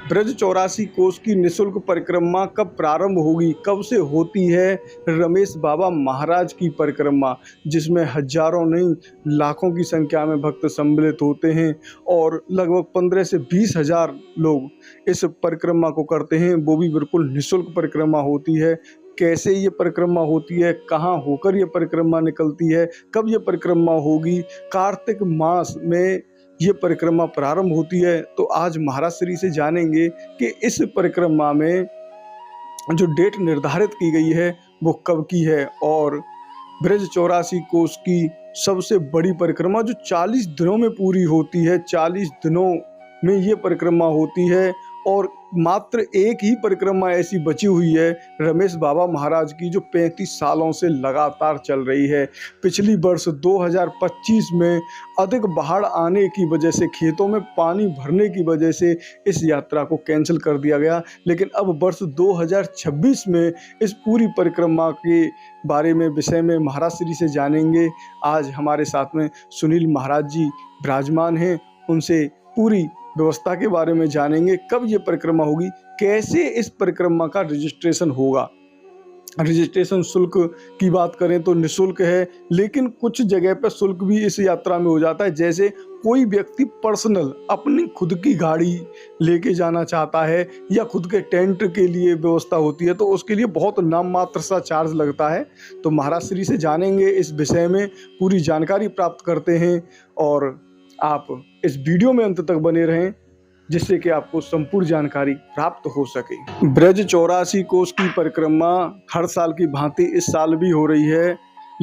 ब्रज 84 कोस की निःशुल्क परिक्रमा कब प्रारंभ होगी, कब से होती है रमेश बाबा महाराज की परिक्रमा, जिसमें हजारों नहीं लाखों की संख्या में भक्त सम्मिलित होते हैं और लगभग 15 से 20 हजार लोग इस परिक्रमा को करते हैं। वो भी बिल्कुल निःशुल्क परिक्रमा होती है। कैसे ये परिक्रमा होती है, कहाँ होकर ये परिक्रमा निकलती है, कब ये परिक्रमा होगी, कार्तिक मास में ये परिक्रमा प्रारंभ होती है। तो आज महाराज श्री से जानेंगे कि इस परिक्रमा में जो डेट निर्धारित की गई है वो कब की है और ब्रज 84 कोस की सबसे बड़ी परिक्रमा जो 40 दिनों में पूरी होती है। 40 दिनों में ये परिक्रमा होती है और मात्र एक ही परिक्रमा ऐसी बची हुई है रमेश बाबा महाराज की, जो 35 सालों से लगातार चल रही है। पिछली वर्ष 2025 में अधिक बाढ़ आने की वजह से, खेतों में पानी भरने की वजह से इस यात्रा को कैंसिल कर दिया गया, लेकिन अब वर्ष 2026 में इस पूरी परिक्रमा के बारे में विषय में महाराज श्री से जानेंगे। आज हमारे साथ में सुनील महाराज जी विराजमान हैं, उनसे पूरी व्यवस्था के बारे में जानेंगे। कब ये परिक्रमा होगी, कैसे इस परिक्रमा का रजिस्ट्रेशन होगा। रजिस्ट्रेशन शुल्क की बात करें तो निःशुल्क है, लेकिन कुछ जगह पर शुल्क भी इस यात्रा में हो जाता है। जैसे कोई व्यक्ति पर्सनल अपनी खुद की गाड़ी लेके जाना चाहता है या खुद के टेंट के लिए व्यवस्था होती है तो उसके लिए बहुत नाम मात्र सा चार्ज लगता है। तो महाराज श्री से जानेंगे, इस विषय में पूरी जानकारी प्राप्त करते हैं और आप इस वीडियो में अंत तक बने रहें जिससे कि आपको संपूर्ण जानकारी प्राप्त हो सके। ब्रज 84 कोस की परिक्रमा हर साल की भांति इस साल भी हो रही है,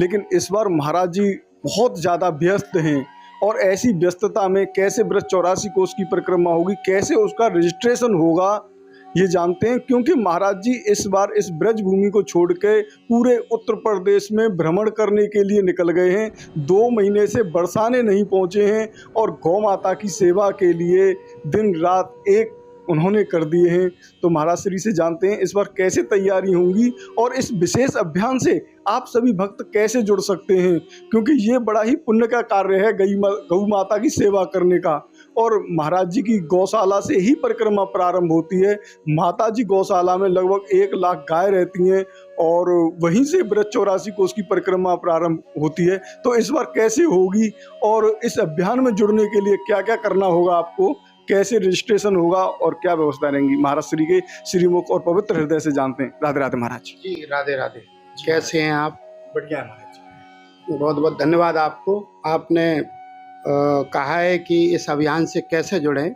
लेकिन इस बार महाराज जी बहुत ज़्यादा व्यस्त हैं और ऐसी व्यस्तता में कैसे ब्रज 84 कोस की परिक्रमा होगी, कैसे उसका रजिस्ट्रेशन होगा, ये जानते हैं। क्योंकि महाराज जी इस बार इस ब्रज भूमि को छोड़ के पूरे उत्तर प्रदेश में भ्रमण करने के लिए निकल गए हैं। 2 महीने से बरसाने नहीं पहुंचे हैं और गौ माता की सेवा के लिए दिन रात एक उन्होंने कर दिए हैं। तो महाराज श्री से जानते हैं इस बार कैसे तैयारी होंगी और इस विशेष अभियान से आप सभी भक्त कैसे जुड़ सकते हैं, क्योंकि ये बड़ा ही पुण्य का कार्य है गौ माता की सेवा करने का। और महाराज जी की गौशाला से ही परिक्रमा प्रारंभ होती है। माता जी गौशाला में लगभग 1 लाख गाय रहती हैं और वहीं से ब्रज 84 कोस की परिक्रमा प्रारंभ होती है। तो इस बार कैसे होगी और इस अभियान में जुड़ने के लिए क्या क्या करना होगा आपको, कैसे रजिस्ट्रेशन होगा और क्या व्यवस्था रहेंगी, महाराज श्री के श्रीमुख और पवित्र हृदय से जानते हैं। राधे राधे महाराज जी। राधे राधे। कैसे हैं आप? बढ़िया महाराज। बहुत बहुत धन्यवाद आपको। आपने कहा है कि इस अभियान से कैसे जुड़ें।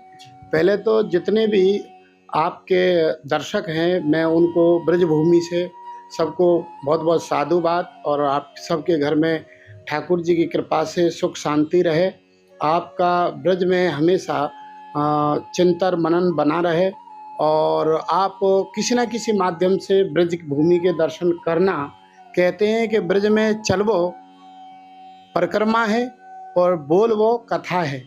पहले तो जितने भी आपके दर्शक हैं मैं उनको ब्रजभूमि से सबको बहुत बहुत साधुवाद और आप सबके घर में ठाकुर जी की कृपा से सुख शांति रहे। आपका ब्रज में हमेशा चिंतन मनन बना रहे और आप किसी न किसी माध्यम से ब्रज भूमि के दर्शन करना। कहते हैं कि ब्रज में चलवो परिक्रमा है और बोलवो कथा है।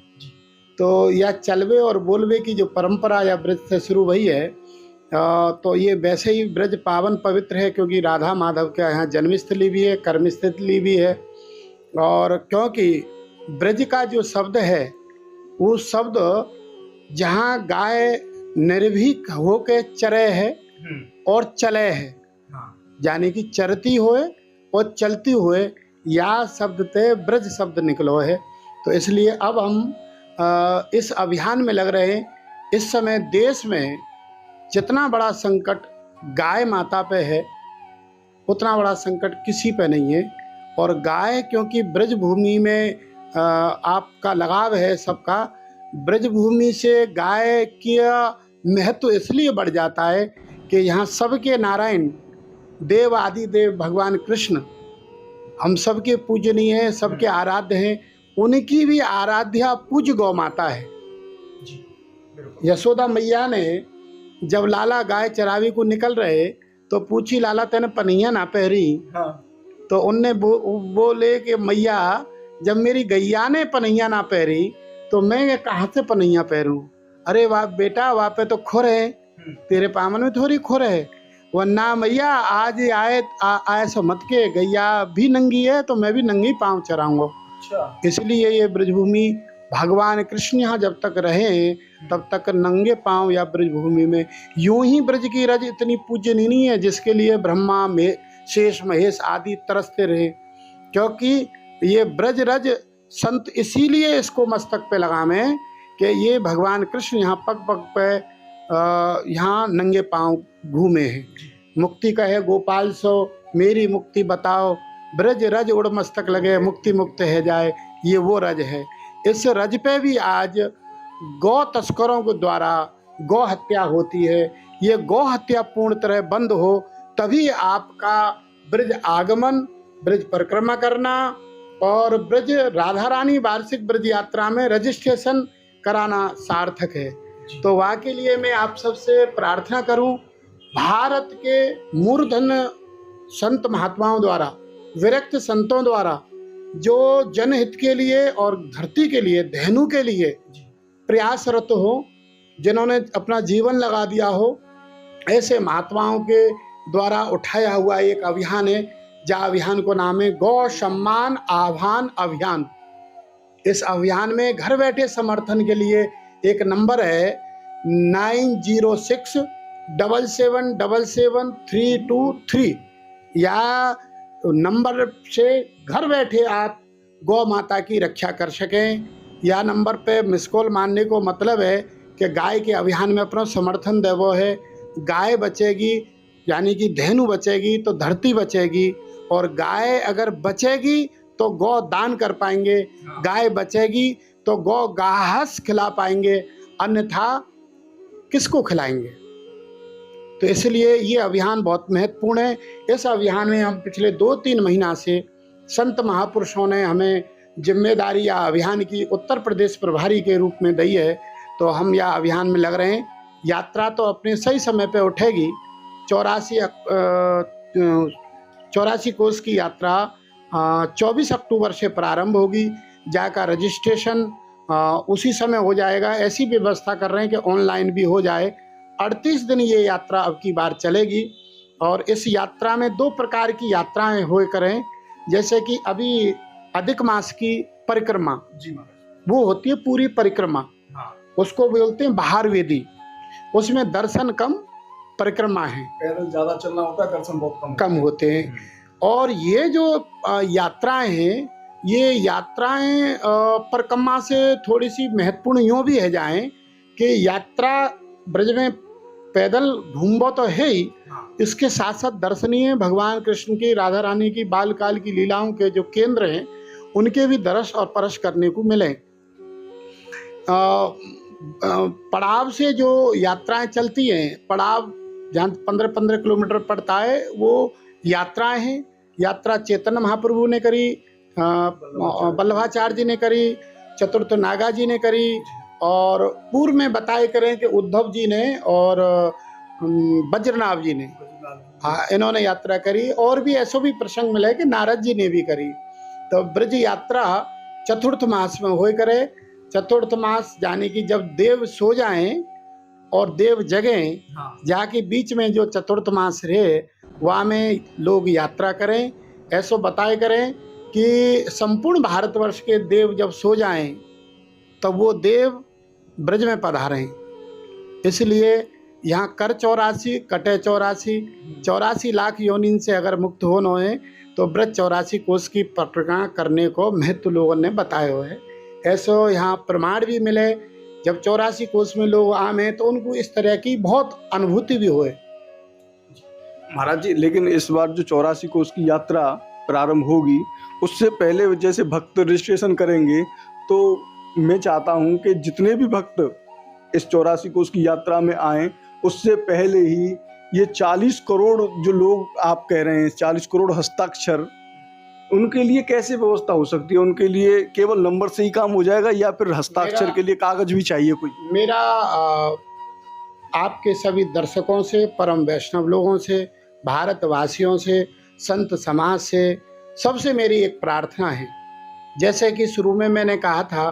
तो यह चलवे और बोलवे की जो परंपरा या ब्रज से शुरू हुई है, तो ये वैसे ही ब्रज पावन पवित्र है क्योंकि राधा माधव के यहाँ जन्मस्थली भी है, कर्मस्थली भी है। और क्योंकि ब्रज का जो शब्द है वो शब्द जहाँ गाय निर्भीक होके चरे है और चले है, यानी कि चरती हुए और चलती हुए, या शब्द ते ब्रज शब्द निकलो है। तो इसलिए अब हम इस अभियान में लग रहे हैं। इस समय देश में जितना बड़ा संकट गाय माता पे है उतना बड़ा संकट किसी पे नहीं है। और गाय, क्योंकि ब्रज भूमि में आपका लगाव है सबका, ब्रज भूमि से गाय का महत्व इसलिए बढ़ जाता है कि यहाँ सबके नारायण देव आदि देव भगवान कृष्ण हम सबके पूजनीय हैं, सबके आराध्य हैं। उनकी भी आराध्या पूज्य गौ माता है। यशोदा मैया ने जब लाला गाय चरावी को निकल रहे तो पूछी, लाला तेने पनिया ना पहरी? तो उनने बोले कि मैया जब मेरी गैया ने पनैया ना पहरी तो मैं कहाँ से पनैया पहरूं? अरे वाह बेटा, वहाँ पे तो खुर है, तेरे पामन में थोड़ी खुर है। वरना मैया आज आए सो मत के, गैया भी नंगी है तो मैं भी नंगी पाँव चराऊंगा। इसलिए ये ब्रजभूमि भगवान कृष्ण यहाँ जब तक रहे हैं तब तक नंगे पांव या ब्रजभूमि में, यूं ही ब्रज की रज इतनी पूजनीय है जिसके लिए ब्रह्मा में शेष महेश आदि तरसते रहे, क्योंकि ये ब्रज रज संत इसीलिए इसको मस्तक पे लगावे कि ये भगवान कृष्ण यहाँ पग पग पे यहाँ नंगे पांव घूमे हैं। मुक्ति कहे गोपाल सो मेरी मुक्ति बताओ, ब्रज रज उड़ मस्तक लगे मुक्ति मुक्त है जाए, ये वो रज है। इस रज पे भी आज गौ तस्करों के द्वारा गौ हत्या होती है। ये गौ हत्या पूर्ण तरह बंद हो तभी आपका ब्रज आगमन, ब्रज परिक्रमा करना और ब्रज राधा रानी वार्षिक ब्रज यात्रा में रजिस्ट्रेशन कराना सार्थक है। तो वहाँ के लिए मैं आप सबसे प्रार्थना करूं, भारत के मूर्धन संत महात्माओं द्वारा, विरक्त संतों द्वारा जो जनहित के लिए और धरती के लिए, धेनु के लिए प्रयासरत हो, जिन्होंने अपना जीवन लगा दिया हो, ऐसे महात्माओं के द्वारा उठाया हुआ एक अभियान है, जहाँ अभियान को नाम है गौ सम्मान आह्वान अभियान। इस अभियान में घर बैठे समर्थन के लिए एक नंबर है 9067777323 या नंबर से घर बैठे आप गौ माता की रक्षा कर सकें। या नंबर पे मिस कॉल मारने को मतलब है कि गाय के अभियान में अपना समर्थन देवो है। गाय बचेगी यानी कि धेनु बचेगी तो धरती बचेगी, और गाय अगर बचेगी तो गौ दान कर पाएंगे, गाय बचेगी तो गौ घास खिला पाएंगे, अन्यथा किसको खिलाएंगे। तो इसलिए ये अभियान बहुत महत्वपूर्ण है। इस अभियान में हम पिछले 2-3 महीना से संत महापुरुषों ने हमें जिम्मेदारी या अभियान की उत्तर प्रदेश प्रभारी के रूप में दी है, तो हम यह अभियान में लग रहे हैं। यात्रा तो अपने सही समय पे उठेगी। 84 कोस की यात्रा 24 अक्टूबर से प्रारंभ होगी। जाकर रजिस्ट्रेशन उसी समय हो जाएगा। ऐसी व्यवस्था कर रहे हैं कि ऑनलाइन भी हो जाए। 38 दिन ये यात्रा अब की बार चलेगी, और इस यात्रा में 2 प्रकार की यात्राएं हुए करें। जैसे कि अभी अधिक मास की परिक्रमा वो होती है पूरी परिक्रमा, उसको बोलते हैं बाहर वेदी। उसमें दर्शन कम, परिक्रमा है, पैदल ज्यादा चलना होता है, दर्शन बहुत कम होते हैं। और ये जो यात्राएं हैं, ये यात्राएं परिक्रमा से थोड़ी सी महत्वपूर्ण यूँ भी है जाएं कि यात्रा ब्रज में पैदल घूमबो तो है ही, इसके साथ साथ दर्शनीय भगवान कृष्ण की, राधा रानी की बालकाल की लीलाओं के जो केंद्र हैं उनके भी दर्श और परश करने को मिले। पड़ाव से जो यात्राएं चलती हैं, पड़ाव जहाँ 15-15 किलोमीटर पड़ता है, वो यात्राएं हैं। यात्रा चैतन्य महाप्रभु ने करी, वल्लभाचार्य जी ने करी, चतुर्थ नागा जी ने करी, और पूर्व में बताए करें कि उद्धव जी ने और वज्रनाभ जी ने, हाँ, इन्होंने यात्रा करी। और भी ऐसा भी प्रसंग मिला है कि नारद जी ने भी करी। तो ब्रज यात्रा चतुर्थ मास में होए करे। चतुर्थ मास यानी कि जब देव सो जाएं और देव जगें, जाके बीच में जो चतुर्थ मास रहे वहाँ में लोग यात्रा करें। ऐसा बताए करें कि संपूर्ण भारतवर्ष के देव जब सो जाएं तब वो देव ब्रज में पधारें। इसलिए यहाँ कर 84 कटे 84 लाख योनिन से अगर मुक्त होना है तो ब्रज 84 कोस की परिक्रमा करने को महत्व लोगों ने बताए हुए हैं। ऐसा यहाँ प्रमाण भी मिले। जब 84 कोस में लोग आम हैं तो उनको इस तरह की बहुत अनुभूति भी हुए। महाराज जी, लेकिन इस बार जो 84 कोस की यात्रा प्रारंभ होगी, उससे पहले जैसे भक्त रजिस्ट्रेशन करेंगे, तो मैं चाहता हूं कि जितने भी भक्त इस 84 कोस की यात्रा में आएँ, उससे पहले ही ये 40 करोड़ जो लोग आप कह रहे हैं, 40 करोड़ हस्ताक्षर, उनके लिए कैसे व्यवस्था हो सकती है? उनके लिए केवल नंबर से ही काम हो जाएगा या फिर हस्ताक्षर के लिए कागज भी चाहिए कोई? मेरा आपके सभी दर्शकों से, परम वैष्णव लोगों से, भारतवासियों से, संत समाज से, सबसे मेरी एक प्रार्थना है। जैसे कि शुरू में मैंने कहा था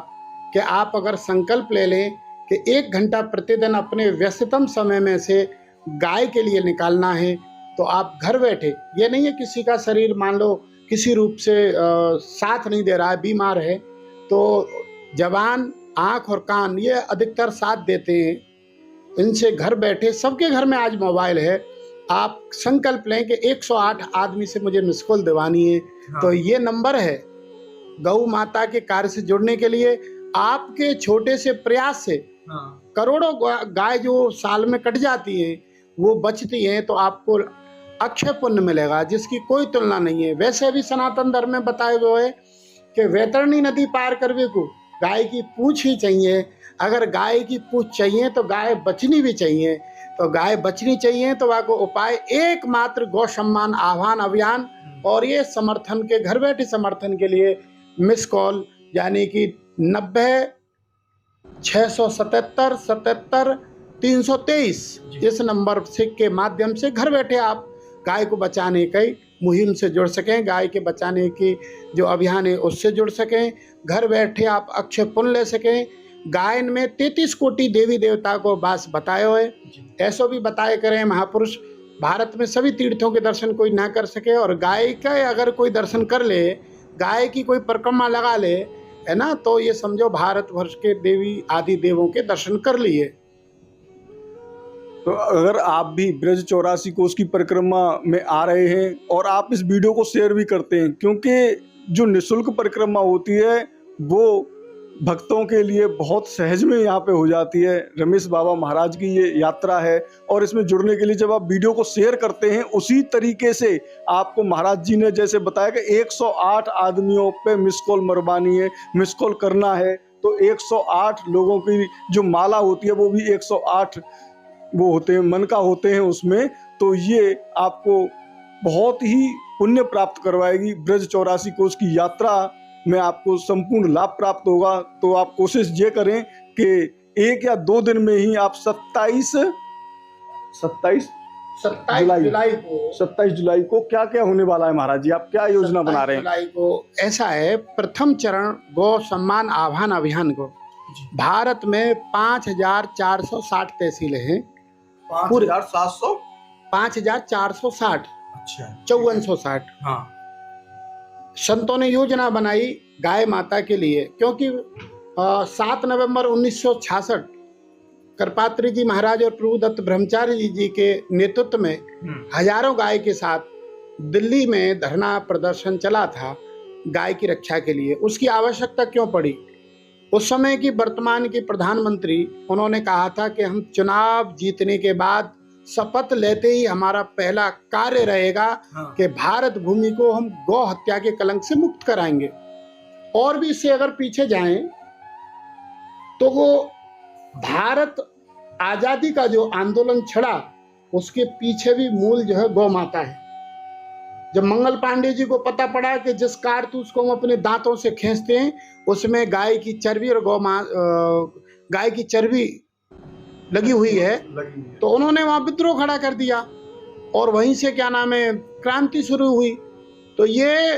कि आप अगर संकल्प ले लें कि 1 घंटा प्रतिदिन अपने व्यस्ततम समय में से गाय के लिए निकालना है, तो आप घर बैठे, ये नहीं है किसी का शरीर मान लो किसी रूप से साथ नहीं दे रहा है, बीमार है, तो जबान, आँख और कान ये अधिकतर साथ देते हैं। इनसे घर बैठे, सबके घर में आज मोबाइल है, आप संकल्प लें कि 108 आदमी से मुझे मिस कॉल दिवानी है। हाँ। तो ये नंबर है गौ माता के कार्य से जुड़ने के लिए। आपके छोटे से प्रयास से करोड़ों गाय जो साल में कट जाती हैं वो बचती हैं, तो आपको अक्षय पुण्य मिलेगा जिसकी कोई तुलना नहीं है। वैसे भी सनातन धर्म में बताए गए है कि वैतरणी नदी पार करने को गाय की पूंछ ही चाहिए। अगर गाय की पूंछ चाहिए तो गाय बचनी भी चाहिए। तो गाय बचनी चाहिए तो वह को उपाय एकमात्र गौ सम्मान आह्वान अभियान, और ये समर्थन के घर बैठे समर्थन के लिए मिस कॉल यानी कि 90 677 77 323 इस नंबर से के माध्यम से घर बैठे आप गाय को बचाने की मुहिम से जुड़ सकें, गाय के बचाने की जो अभियान है उससे जुड़ सकें। घर बैठे आप अक्षय पुण्य ले सकें। गायन में 33 कोटि देवी देवता को वास बताए हुए, ऐसो भी बताए करें महापुरुष। भारत में सभी तीर्थों के दर्शन कोई ना कर सके, और गाय का अगर कोई दर्शन कर ले, गाय की कोई परिक्रमा लगा ले, है ना, तो ये समझो भारतवर्ष के देवी आदि देवों के दर्शन कर लिए। तो अगर आप भी ब्रज 84 कोस की परिक्रमा में आ रहे हैं और आप इस वीडियो को शेयर भी करते हैं, क्योंकि जो निःशुल्क परिक्रमा होती है वो भक्तों के लिए बहुत सहज में यहाँ पे हो जाती है। रमेश बाबा महाराज की ये यात्रा है, और इसमें जुड़ने के लिए जब आप वीडियो को शेयर करते हैं उसी तरीके से आपको महाराज जी ने जैसे बताया कि 108 आदमियों पे मिस कॉल मरवानी है, मिस कॉल करना है। तो 108 लोगों की जो माला होती है वो भी 108 वो होते हैं, मन का होते हैं उसमें। तो ये आपको बहुत ही पुण्य प्राप्त करवाएगी। ब्रज 84 कोस की यात्रा में आपको संपूर्ण लाभ प्राप्त होगा। तो आप कोशिश ये करें कि 1 या 2 दिन में ही आप 27 जुलाई को क्या क्या होने वाला है महाराज जी, आप क्या योजना बना रहे हैं? 27 जुलाई को ऐसा है, प्रथम चरण गौ सम्मान आह्वान अभियान को भारत में 5460 तहसीलें हैं। 5700 5460 अच्छा 5460 हाँ। संतों ने योजना बनाई गाय माता के लिए, क्योंकि 7 नवंबर 1966 करपात्री जी महाराज और प्रभुदत्त ब्रह्मचारी जी के नेतृत्व में हजारों गाय के साथ दिल्ली में धरना प्रदर्शन चला था गाय की रक्षा के लिए। उसकी आवश्यकता क्यों पड़ी? उस समय की वर्तमान की प्रधानमंत्री उन्होंने कहा था कि हम चुनाव जीतने के बाद शपथ लेते ही हमारा पहला कार्य रहेगा कि भारत भूमि को हम गौ हत्या के कलंक से मुक्त कराएंगे। और भी इससे अगर पीछे जाएं तो वो भारत आजादी का जो आंदोलन छड़ा उसके पीछे भी मूल जो है गौ माता है। जब मंगल पांडे जी को पता पड़ा कि जिस कारतूस को हम अपने दांतों से खींचते हैं उसमें गाय की चर्बी और गाय की चर्बी लगी हुई है, तो उन्होंने वहां विद्रोह खड़ा कर दिया और वहीं से क्या नाम है क्रांति शुरू हुई। तो ये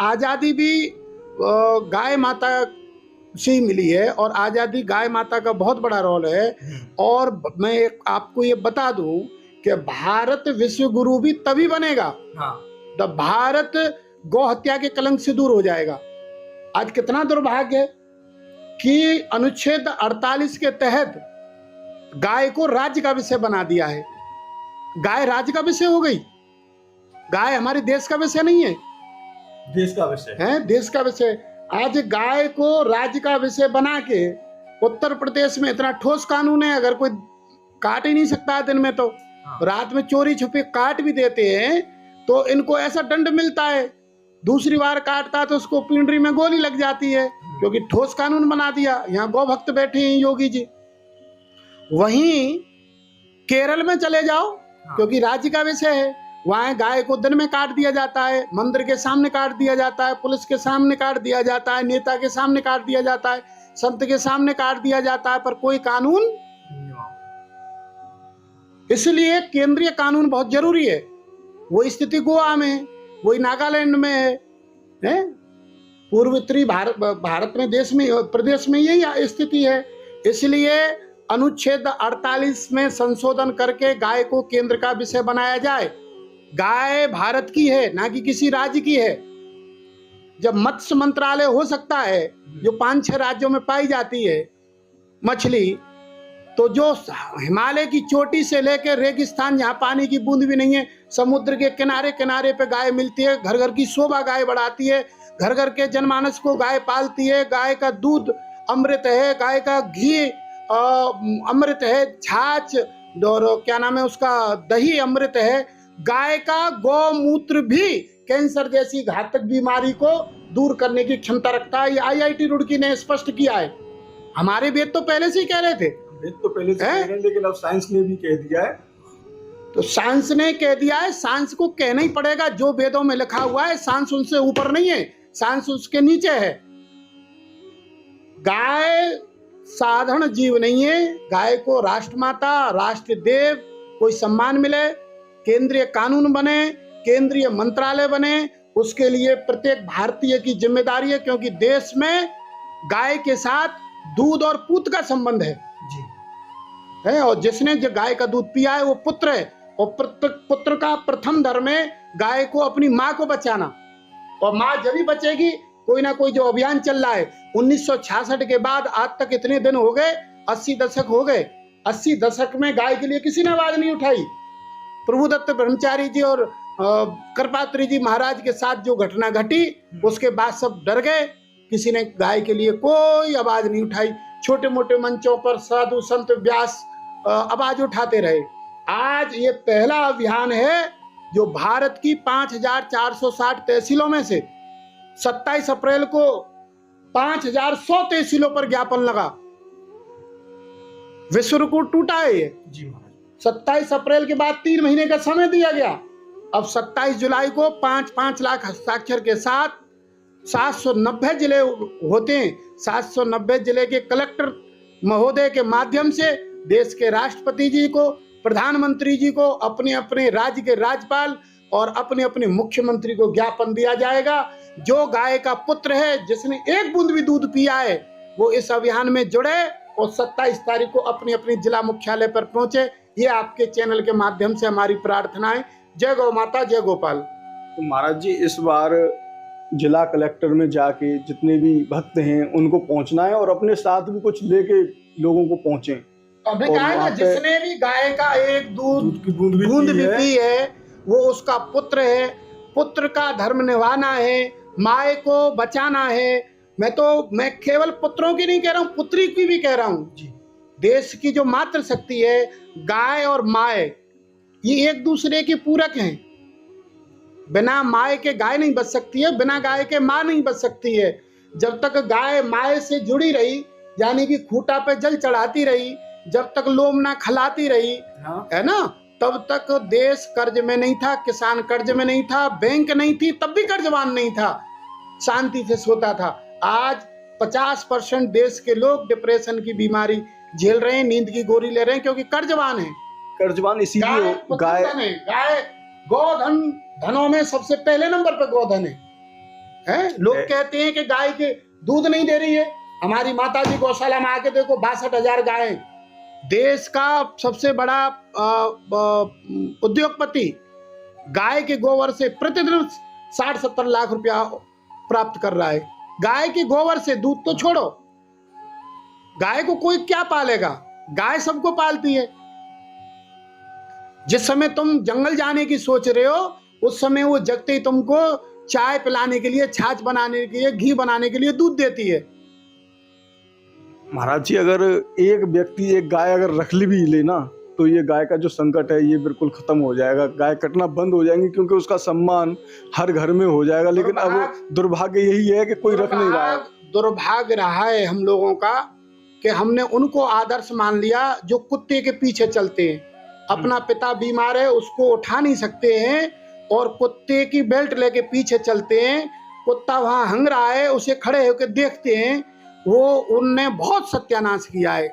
आज़ादी भी गाय माता से ही मिली है, और आज़ादी गाय माता का बहुत बड़ा रोल है। और मैं आपको ये बता दूं कि भारत विश्व गुरु भी तभी बनेगा जब भारत गौ हत्या के कलंक से दूर हो जाएगा। आज कितना दुर्भाग्य है कि अनुच्छेद 48 के तहत गाय को राज्य का विषय बना दिया है। गाय राज्य का विषय हो गई। गाय हमारे देश का विषय नहीं है, देश का विषय है, देश का विषय। आज गाय को राज्य का विषय बना के उत्तर प्रदेश में इतना ठोस कानून है, अगर कोई काट ही नहीं सकता दिन में तो रात में चोरी छुपे काट भी देते हैं तो इनको ऐसा दंड मिलता है। दूसरी बार काटता तो उसको पिंडरी में गोली लग जाती है, क्योंकि ठोस कानून बना दिया। यहाँ गौ भक्त बैठे हैं योगी जी। वहीं केरल में चले जाओ, क्योंकि राज्य का विषय है, वहां गाय को दिन में काट दिया जाता है, मंदिर के सामने काट दिया जाता है, पुलिस के सामने काट दिया जाता है, नेता के सामने काट दिया जाता है, संत के सामने काट दिया जाता है, पर कोई कानून। इसलिए केंद्रीय कानून बहुत जरूरी है। वो स्थिति गोवा में है, वही नागालैंड में है, पूर्वोत्तरी भारत में देश में प्रदेश में यही स्थिति है। इसलिए अनुच्छेद 48 में संशोधन करके गाय को केंद्र का विषय बनाया जाए। गाय भारत की है, ना कि किसी राज्य की है। जब मत्स्य मंत्रालय हो सकता है, जो 5-6 राज्यों में पाई जाती है मछली, तो जो हिमालय की चोटी से लेकर रेगिस्तान जहाँ पानी की बूंद भी नहीं है, समुद्र के किनारे किनारे पे गाय मिलती है। घर घर की शोभा गाय बढ़ाती है, घर घर के जनमानस को गाय पालती है। गाय का दूध अमृत है, गाय का घी अमृत है, छाछ और क्या नाम है उसका, दही अमृत है। गाय का गौमूत्र भी कैंसर जैसी घातक बीमारी को दूर करने की क्षमता रखता है। ये IIT रुड़की ने स्पष्ट किया है। हमारे वेद तो पहले से ही कह रहे थे, वेद तो पहले से कह रहे हैं, लेकिन अब साइंस ने भी कह दिया है। तो साइंस ने कह दिया है, साइंस को कहना ही पड़ेगा। जो वेदों में लिखा हुआ है, साइंस उनसे ऊपर नहीं है, साइंस उसके नीचे है। गाय साधारण जीव नहीं है। गाय को राष्ट्रमाता, राष्ट्रदेव कोई सम्मान मिले, केंद्रीय कानून बने, केंद्रीय मंत्रालय बने, उसके लिए प्रत्येक भारतीय की जिम्मेदारी है। क्योंकि देश में गाय के साथ दूध और पूत का संबंध है जी है, और जिसने जो गाय का दूध पिया है वो पुत्र है। और पुत्र का प्रथम धर्म है गाय को अपनी माँ को बचाना, और माँ जब भी बचेगी। कोई ना कोई जो अभियान चल रहा है 1966 के बाद आज तक इतने दिन हो गए, 80 दशक हो गए। 80 दशक में गाय के लिए किसी ने आवाज नहीं उठाई। प्रभुदत्त ब्रह्मचारी जी और कृपात्री जी महाराज के साथ जो घटना घटी, उसके बाद सब डर गए। किसी ने गाय के लिए कोई आवाज नहीं उठाई। छोटे मोटे मंचों पर साधु संत व्यास आवाज उठाते रहे। आज ये पहला अभियान है जो भारत की 5460 तहसीलों में से 27 अप्रैल को 5100 तहसीलों पर ज्ञापन लगा। विश्व रिकॉर्ड टूटा है ये जी महाराज। 27 अप्रैल के बाद 3 महीने का समय दिया गया। अब 27 जुलाई को 5-5 लाख हस्ताक्षर के साथ 790 जिले होते हैं। 790 जिले के कलेक्टर महोदय के माध्यम से देश के राष्ट्रपति जी को, प्रधानमंत्री जी को, अपने अपने राज्य के राज्यपाल और अपने अपने मुख्यमंत्री को ज्ञापन दिया जाएगा। जो गाय का पुत्र है, जिसने एक बूंद भी दूध पिया है, वो इस अभियान में जुड़े और 27 तारीख को अपनी अपनी जिला मुख्यालय पर पहुंचे। ये आपके चैनल के माध्यम से हमारी प्रार्थना है। जय गौ माता, जय गोपाल। तो महाराज जी, इस बार जिला कलेक्टर में जाके जितने भी भक्त हैं उनको पहुंचना है और अपने साथ भी कुछ लेके लोगों को पहुंचे। अबे कहा है ना, जिसने भी गाय का एक दूध की बूंद भी पी है वो उसका पुत्र है। पुत्र का धर्म निभाना है, माए को बचाना है। मैं केवल पुत्रों की नहीं कह रहा हूँ, पुत्री की भी कह रहा हूँ। देश की जो मातृ शक्ति है, गाय और माए, ये एक दूसरे के पूरक हैं। बिना माए के गाय नहीं बच सकती है, बिना गाय के माँ नहीं बच सकती है। जब तक गाय माए से जुड़ी रही, यानी कि खूंटा पे जल चढ़ाती रही, जब तक लोम ना खिलाती रही, है ना, तब तक देश कर्ज में नहीं था, किसान कर्ज में नहीं था, बैंक नहीं थी, तब भी कर्जवान नहीं था, शांति से सोता था। आज 50% देश के लोग डिप्रेशन की बीमारी झेल रहे हैं, नींद की गोली ले रहे हैं, क्योंकि कर्जवान है। कर्जवान इसीलिए गाय गोधन धनों में सबसे पहले नंबर पे गोधन है? लोग कहते हैं कि गाय के दूध नहीं दे रही है। हमारी माता जी गौशाला में आके देखो, 62,000 गायें। देश का सबसे बड़ा उद्योगपति गाय के गोबर से प्रतिदिन 60-70 लाख रुपया प्राप्त कर रहा है। गाय के गोबर से, दूध तो छोड़ो, गाय को कोई क्या पालेगा? गाय सबको पालती है। जिस समय तुम जंगल जाने की सोच रहे हो, उस समय वो जगते ही तुमको चाय पिलाने के लिए, छाछ बनाने के लिए, घी बनाने के लिए दूध देती है। महाराज जी, अगर एक व्यक्ति एक गाय अगर रख ली भी लेना, तो ये गाय का जो संकट है ये बिल्कुल खत्म हो जाएगा। गाय कटना बंद हो जाएंगी, क्योंकि उसका सम्मान हर घर में हो जाएगा। लेकिन अब दुर्भाग्य यही है कि कोई रख नहीं रहा है। दुर्भाग्य रहा है हम लोगों का कि हमने उनको आदर्श मान लिया जो कुत्ते के पीछे चलते हैं। अपना पिता बीमार है, उसको उठा नहीं सकते हैं और कुत्ते की बेल्ट लेके पीछे चलते हैं। कुत्ता वहां हंग रहा है, उसे खड़े होकर देखते हैं। वो उनने बहुत सत्यानाश किया है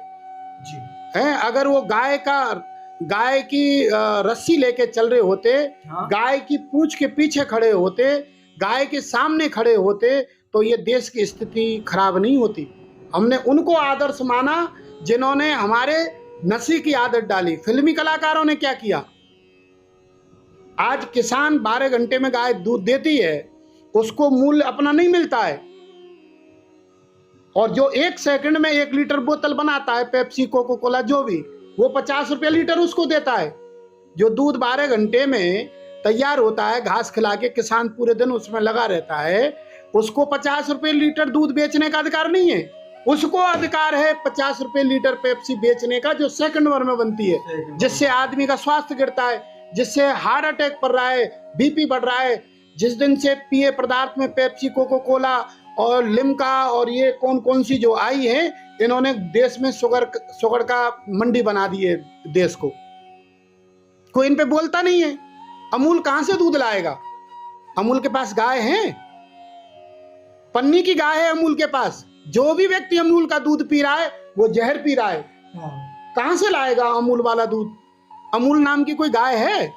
जी। है, अगर वो गाय की रस्सी लेके चल रहे होते, गाय की पूंछ के पीछे खड़े होते, गाय के सामने खड़े होते, तो ये देश की स्थिति खराब नहीं होती। हमने उनको आदर्श माना जिन्होंने हमारे नशे की आदत डाली। फिल्मी कलाकारों ने क्या किया? आज किसान 12 घंटे में गाय दूध देती है, उसको मूल्य अपना नहीं मिलता है। और जो 1 सेकंड में 1 लीटर बोतल बनाता है, पेप्सी, कोको कोला, जो भी, वो 50 रुपये लीटर उसको देता है। जो दूध 12 घंटे में तैयार होता है, घास खिला के किसान पूरे दिन उसमें लगा रहता है, उसको 50 रुपये लीटर दूध बेचने का अधिकार नहीं है। उसको अधिकार है 50 रुपये लीटर पेप्सी बेचने का, जो सेकंड भर में बनती है, जिससे आदमी का स्वास्थ्य गिरता है, जिससे हार्ट अटैक पड़ रहा है, बीपी बढ़ रहा है। जिस दिन से पेय पदार्थ में पेप्सी, कोको कोला और लिम्का और ये कौन कौन सी जो आई है, इन्होंने देश में शुगर का मंडी बना दी है देश को। कोई इन पे बोलता नहीं है। अमूल कहां से दूध लाएगा? अमूल के पास गाय है, पन्नी की गाय है अमूल के पास। जो भी व्यक्ति अमूल का दूध पी रहा है वो जहर पी रहा है। कहां से लाएगा अमूल वाला दूध? अमूल नाम की कोई गाय है?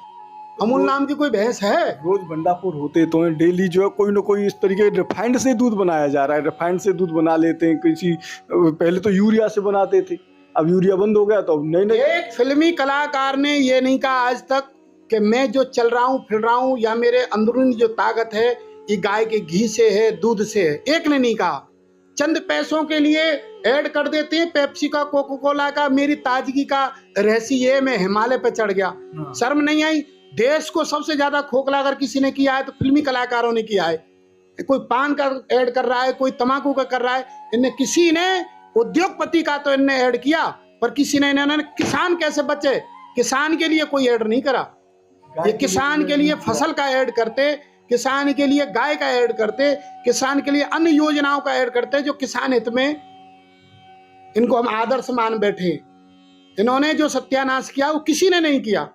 अमूल नाम की कोई भैंस है? रोज भंडापुर होते तो हैं, डेली जो है कोई ना कोई इस तरीके रिफाइंड से दूध बनाया जा रहा है। रिफाइंड से दूध बना लेते हैं, किसी पहले तो यूरिया से बनाते थे, अब यूरिया बंद हो गया तो अब नए एक फिल्मी कलाकार ने ये नहीं कहा आज तक कि मैं जो चल रहा हूँ, फिर रहा हूँ, या मेरे अंदरूनी जो ताकत है ये गाय के घी से है, दूध से है। एक ने नहीं कहा। चंद पैसों के लिए ऐड कर देते हैं, पेप्सी का, कोको कोला का, मेरी ताजगी का रहसी ये मैं हिमालय पे चढ़ गया। शर्म नहीं आई? देश को सबसे ज्यादा खोखला अगर किसी ने किया है तो फिल्मी कलाकारों ने किया है। कोई पान का ऐड कर रहा है, कोई तंबाकू का कर रहा है, इनने किसी ने उद्योगपति का तो इनने ऐड किया, पर किसी ने इन्होंने किसान कैसे बचे, किसान के लिए कोई ऐड नहीं करा। ये किसान के लिए फसल का ऐड करते, किसान के लिए गाय का ऐड करते, किसान के लिए अन्य योजनाओं का ऐड करते जो किसान हित में, इनको हम आदर्श मान बैठे। इन्होंने जो सत्यानाश किया वो किसी ने नहीं किया।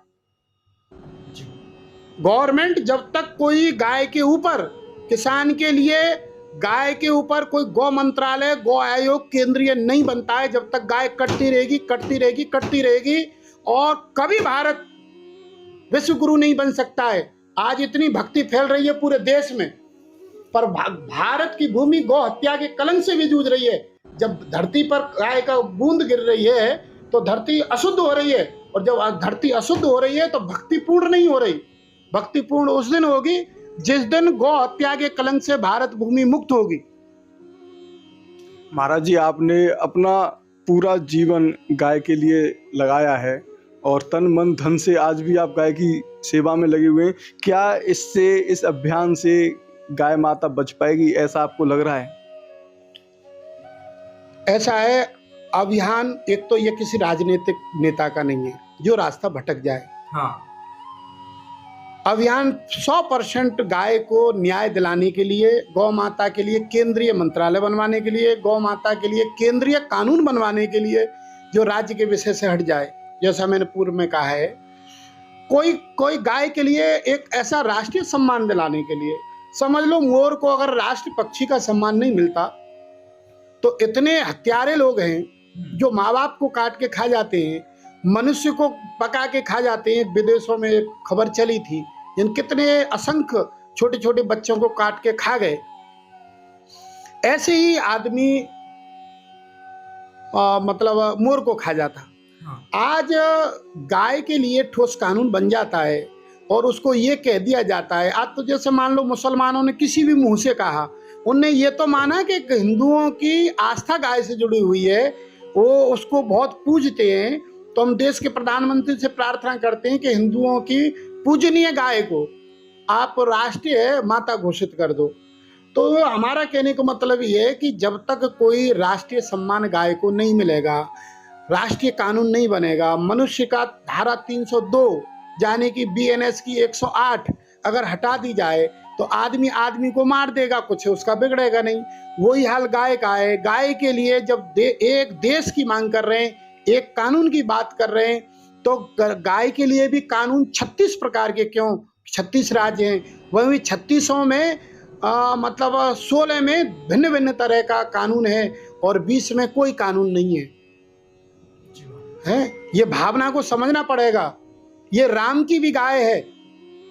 गवर्नमेंट जब तक कोई गाय के ऊपर, किसान के लिए गाय के ऊपर कोई गौ मंत्रालय, गौ आयोग केंद्रीय नहीं बनता है, जब तक गाय कटती रहेगी, कटती रहेगी, कटती रहेगी। और कभी भारत विश्व गुरु नहीं बन सकता है। आज इतनी भक्ति फैल रही है पूरे देश में, पर भारत की भूमि गौ हत्या के कलंक से भी जूझ रही है। जब धरती पर गाय का बूंद गिर रही है तो धरती अशुद्ध हो रही है, और जब धरती अशुद्ध हो रही है तो भक्ति पूर्ण नहीं हो रही। भक्ति पूर्ण उस दिन होगी जिस दिन गौ हत्या के कलंक से भारत भूमि मुक्त होगी। महाराज जी, आपने अपना पूरा जीवन गाय के लिए लगाया है और तन मन धन से आज भी आप गाय की सेवा में लगे हुए हैं। क्या इससे, इस अभियान से गाय माता बच पाएगी, ऐसा आपको लग रहा है? ऐसा है, अभियान एक तो ये किसी राजनीतिक नेता का नहीं है जो रास्ता भटक जाए। हाँ। अभियान 100% गाय को न्याय दिलाने के लिए, गौ माता के लिए केंद्रीय मंत्रालय बनवाने के लिए, गौ माता के लिए केंद्रीय कानून बनवाने के लिए, जो राज्य के विषय से हट जाए। जैसा मैंने पूर्व में कहा है, कोई गाय के लिए एक ऐसा राष्ट्रीय सम्मान दिलाने के लिए। समझ लो, मोर को अगर राष्ट्र पक्षी का सम्मान नहीं मिलता तो इतने हत्यारे लोग हैं जो माँ बाप को काट के खा जाते हैं, मनुष्य को पका के खा जाते हैं। विदेशों में एक खबर चली थी, जिन कितने असंख्य छोटे छोटे बच्चों को काट के खा गए। ऐसे ही आदमी मतलब मोर को खा जाता। आज गाय के लिए ठोस कानून बन जाता है और उसको ये कह दिया जाता है। आज तो जैसे मान लो मुसलमानों ने किसी भी मुंह से कहा, उनने ये तो माना कि हिंदुओं की आस्था गाय से जुड़ी हुई है, वो उसको बहुत पूजते हैं। तो हम देश के प्रधानमंत्री से प्रार्थना करते हैं कि हिंदुओं की पूजनीय गाय को आप राष्ट्रीय माता घोषित कर दो। तो हमारा कहने का मतलब ये है कि जब तक कोई राष्ट्रीय सम्मान गाय को नहीं मिलेगा, राष्ट्रीय कानून नहीं बनेगा, मनुष्य का धारा 302 यानी कि बीएनएस की 108 अगर हटा दी जाए तो आदमी आदमी को मार देगा, कुछ उसका बिगड़ेगा नहीं। वही हाल गाय का है। गाय के लिए जब एक देश की मांग कर रहे हैं, एक कानून की बात कर रहे हैं, तो गाय के लिए भी कानून 36 प्रकार के, क्यों 36 राज्य हैं, वही 36 में मतलब 16 में भिन्न भिन्न तरह का कानून है और 20 में कोई कानून नहीं है। ये भावना को समझना पड़ेगा। ये राम की भी गाय है,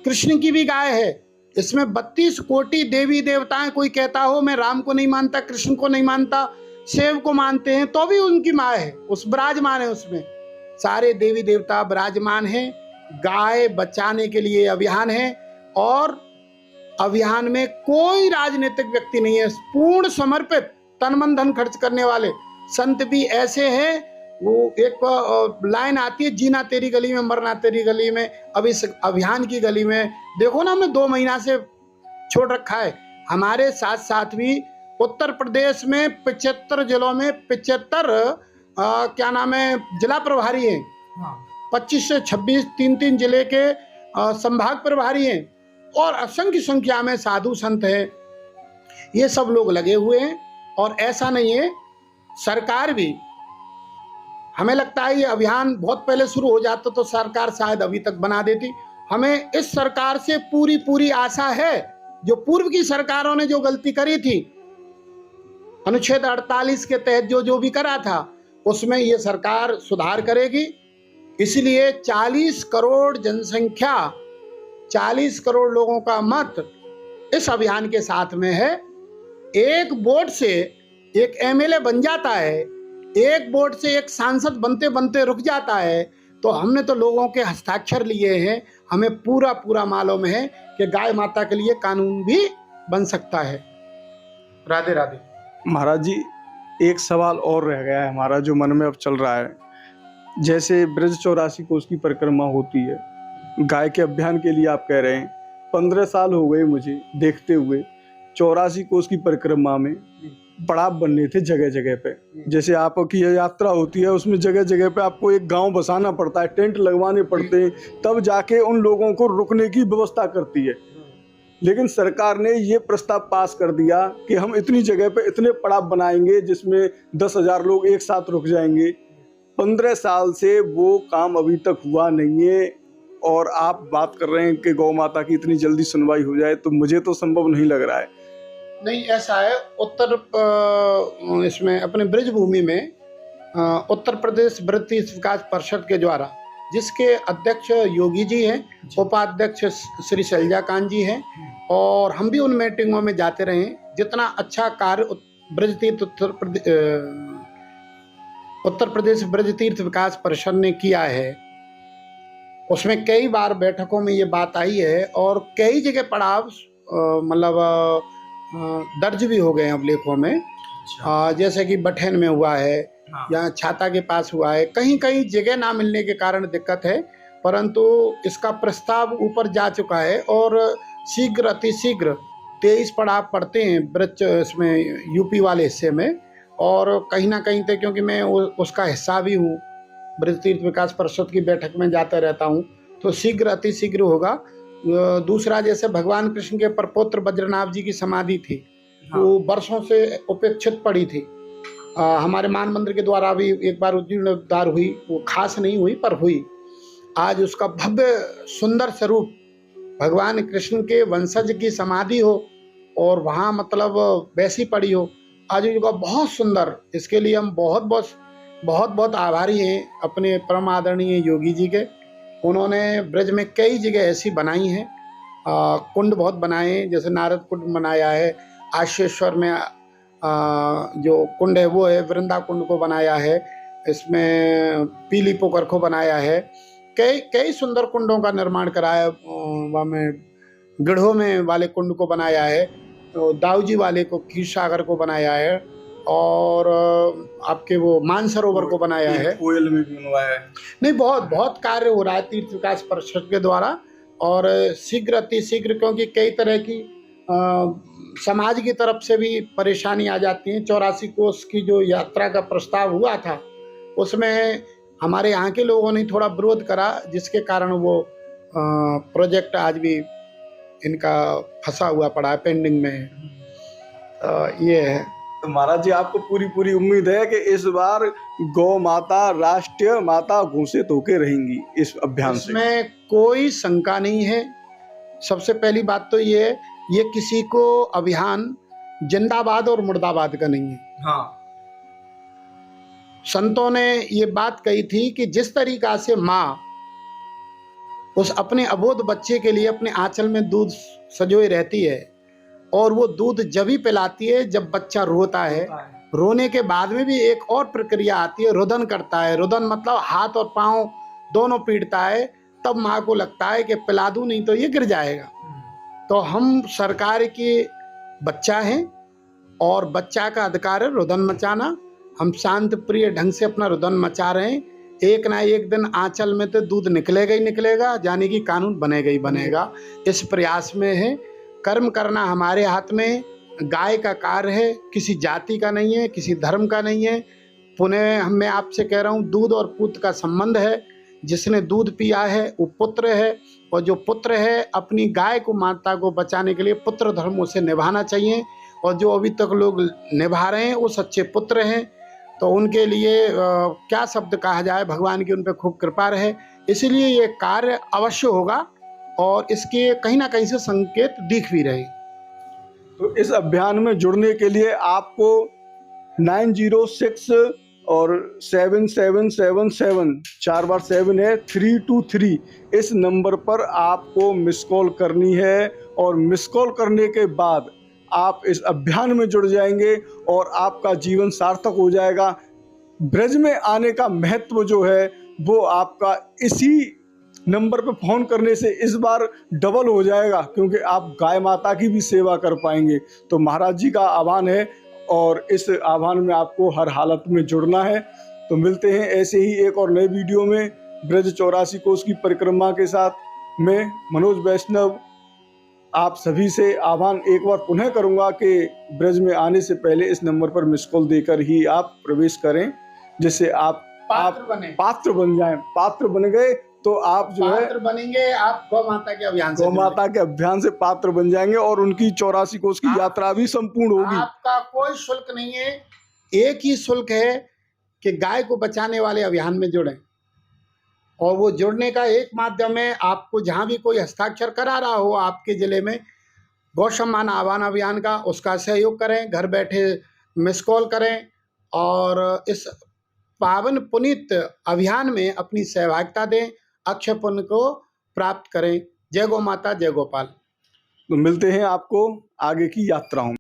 कृष्ण की भी गाय है। इसमें 32 कोटि देवी देवताएं, कोई कहता हो मैं राम को नहीं मानता, कृष्ण को नहीं मानता, शिव को मानते हैं, तो भी उनकी माँ है, उस विराजमान है, उसमें सारे देवी देवता विराजमान हैं। गाय बचाने के लिए अभियान है और अभियान में कोई राजनीतिक व्यक्ति नहीं है, पूर्ण समर्पित, तन मन धन खर्च करने वाले संत भी ऐसे हैं। वो एक लाइन आती है, जीना तेरी गली में मरना तेरी गली में। अब इस अभियान की गली में देखो ना, हमने 2 महीना से छोड़ रखा है। हमारे साथ साथ भी उत्तर प्रदेश में 75 जिलों में 75 क्या नाम है जिला प्रभारी हैं। 25 से 26 3-3 जिले के संभाग प्रभारी हैं और असंख्य संख्या में साधु संत हैं। ये सब लोग लगे हुए हैं और ऐसा नहीं है, सरकार भी, हमें लगता है ये अभियान बहुत पहले शुरू हो जाता तो सरकार शायद अभी तक बना देती। हमें इस सरकार से पूरी आशा है, जो पूर्व की सरकारों ने जो गलती करी थी, अनुच्छेद 48 के तहत जो भी करा था, उसमें ये सरकार सुधार करेगी। इसलिए 40 करोड़ जनसंख्या, 40 करोड़ लोगों का मत इस अभियान के साथ में है। एक वोट से एक एमएलए बन जाता है, एक वोट से एक सांसद बनते बनते रुक जाता है। तो हमने तो लोगों के हस्ताक्षर लिए हैं, हमें पूरा मालूम है कि गाय माता के लिए कानून भी बन सकता है। राधे राधे। महाराज जी, एक सवाल और रह गया है हमारा, जो मन में अब चल रहा है। जैसे ब्रज 84 कोस की परिक्रमा होती है, गाय के अभियान के लिए आप कह रहे हैं, 15 साल हो गए मुझे देखते हुए। 84 कोस की परिक्रमा में पड़ाव बनने थे जगह जगह पे। जैसे आपकी ये यात्रा होती है, उसमें जगह जगह पे आपको एक गांव बसाना पड़ता है, टेंट लगवाने पड़ते हैं, तब जाके उन लोगों को रुकने की व्यवस्था करती है। लेकिन सरकार ने ये प्रस्ताव पास कर दिया कि हम इतनी जगह पे इतने पड़ाव बनाएंगे जिसमें 10,000 लोग एक साथ रुक जाएंगे। 15 साल से वो काम अभी तक हुआ नहीं है और आप बात कर रहे हैं कि गौ माता की इतनी जल्दी सुनवाई हो जाए, तो मुझे तो संभव नहीं लग रहा है। नहीं, ऐसा है, इसमें अपने ब्रज भूमि में उत्तर प्रदेश ब्रज तीर्थ विकास परिषद के द्वारा, जिसके अध्यक्ष योगी जी हैं, उपाध्यक्ष श्री शैलजाकांत जी हैं, और हम भी उन मीटिंगों में जाते रहे। जितना अच्छा कार्य ब्रज तीर्थ उत्तर प्रदेश ब्रज तीर्थ विकास परिषद ने किया है, उसमें कई बार बैठकों में ये बात आई है और कई जगह पड़ाव मतलब दर्ज भी हो गए हैं अभिलेखों में। जैसे कि बठेन में हुआ है, या छाता के पास हुआ है, कहीं कहीं जगह ना मिलने के कारण दिक्कत है, परंतु इसका प्रस्ताव ऊपर जा चुका है और शीघ्र अतिशीघ्र 23 पड़ाव पड़ते हैं ब्रज इसमें यूपी वाले हिस्से में। और कहीं ना कहीं थे, क्योंकि मैं उसका हिस्सा भी हूँ, ब्रज तीर्थ विकास परिषद की बैठक में जाता रहता हूँ, तो शीघ्र अतिशीघ्र होगा। दूसरा, जैसे भगवान कृष्ण के प्रपौत्र बद्रीनाथ जी की समाधि थी, वो वर्षों से उपेक्षित पड़ी थी। हमारे मान मंदिर के द्वारा भी एक बार जीर्णोद्धार हुई, वो खास नहीं हुई पर हुई। आज उसका भव्य सुंदर स्वरूप, भगवान कृष्ण के वंशज की समाधि हो और वहाँ मतलब वैसी पड़ी हो, आज उसका बहुत सुंदर। इसके लिए हम बहुत आभारी हैं अपने परम आदरणीय योगी जी के। उन्होंने ब्रज में कई जगह ऐसी बनाई हैं, कुंड बहुत बनाए हैं, जैसे नारद कुंड बनाया है, आशेश्वर में जो कुंड है वो है, वृंदा कुंड को बनाया है, इसमें पीली पोखर को बनाया है, कई सुंदर कुंडों का निर्माण कराया। वहाँ में गढ़ों में वाले कुंड को बनाया है, दाऊजी वाले को खीर सागर को बनाया है, और आपके वो मानसरोवर को बनाया है, कोयल में भी बनवाया है। नहीं, बहुत कार्य हो रहा है तीर्थ विकास परिषद के द्वारा। और शीघ्र अतिशीघ्र, क्योंकि कई तरह की समाज की तरफ से भी परेशानी आ जाती है। 84 कोस की जो यात्रा का प्रस्ताव हुआ था, उसमें हमारे यहाँ के लोगों ने थोड़ा विरोध करा, जिसके कारण वो प्रोजेक्ट आज भी इनका फंसा हुआ पड़ा है, पेंडिंग में। ये है। तो महाराज जी, आपको पूरी उम्मीद है कि इस बार गौ माता राष्ट्रीय माता घोषित होकर रहेंगी इस अभियान से? इसमें कोई शंका नहीं है। सबसे पहली बात तो ये है, ये किसी को अभियान जिंदाबाद और मुर्दाबाद का नहीं है। हाँ, संतों ने ये बात कही थी कि जिस तरीका से माँ उस अपने अबोध बच्चे के लिए अपने आंचल में दूध सजोए रहती है, और वो दूध जब ही पिलाती है जब बच्चा रोता है। रोने के बाद में भी एक और प्रक्रिया आती है, रुदन करता है। रुदन मतलब हाथ और पांव दोनों पीटता है, तब माँ को लगता है कि पिला दूं, नहीं तो ये गिर जाएगा। तो हम सरकार के बच्चा हैं और बच्चा का अधिकार है रुदन मचाना। हम शांत प्रिय ढंग से अपना रुदन मचा रहे हैं। एक ना एक दिन आंचल में तो दूध निकलेगा ही निकलेगा, यानी कि कानून बनेगा ही बनेगा। इस प्रयास में है, कर्म करना हमारे हाथ में है। गाय का कार्य है, किसी जाति का नहीं है, किसी धर्म का नहीं है। पुनः मैं आपसे कह रहा हूँ, दूध और पुत्र का संबंध है। जिसने दूध पिया है वो पुत्र है, और जो पुत्र है अपनी गाय को, माता को बचाने के लिए पुत्र धर्म उसे निभाना चाहिए। और जो अभी तक लोग निभा रहे हैं वो सच्चे पुत्र हैं। तो उनके लिए क्या शब्द कहा जाए, भगवान की उन पर खूब कृपा रहे। इसलिए ये कार्य अवश्य होगा और इसके कहीं ना कहीं से संकेत दिख भी रहे। तो इस अभियान में जुड़ने के लिए आपको 906 और 7777 4 बार 7 है 323 इस नंबर पर आपको मिस कॉल करनी है। और मिस कॉल करने के बाद आप इस अभियान में जुड़ जाएंगे और आपका जीवन सार्थक हो जाएगा। ब्रज में आने का महत्व जो है वो आपका इसी नंबर पे फ़ोन करने से इस बार डबल हो जाएगा, क्योंकि आप गाय माता की भी सेवा कर पाएंगे। तो महाराज जी का आह्वान है और इस आह्वान में आपको हर हालत में जुड़ना है। तो मिलते हैं ऐसे ही एक और नए वीडियो में ब्रज 84 कोस की परिक्रमा के साथ। मैं मनोज वैष्णव आप सभी से आह्वान एक बार पुनः करूंगा कि ब्रज में आने से पहले इस नंबर पर मिस कॉल देकर ही आप प्रवेश करें, जिससे आप पात्र बन जाएं। पात्र बन गए तो आप जो है पात्र बनेंगे, आप गौ माता के अभियान से, गौ माता के अभियान से पात्र बन जाएंगे और उनकी 84 कोस की यात्रा भी संपूर्ण होगी। आपका कोई शुल्क नहीं है, एक ही शुल्क है कि गाय को बचाने वाले अभियान में जुड़ें। और वो जुड़ने का एक माध्यम है, आपको जहाँ भी कोई हस्ताक्षर करा रहा हो आपके ज़िले में गौ सम्मान आह्वान अभियान का, उसका सहयोग करें, घर बैठे मिस कॉल करें और इस पावन पुनीत अभियान में अपनी सहभागिता दें, अक्षय पुण्य को प्राप्त करें। जय गौ माता, जय गोपाल। तो मिलते हैं आपको आगे की यात्राओं में।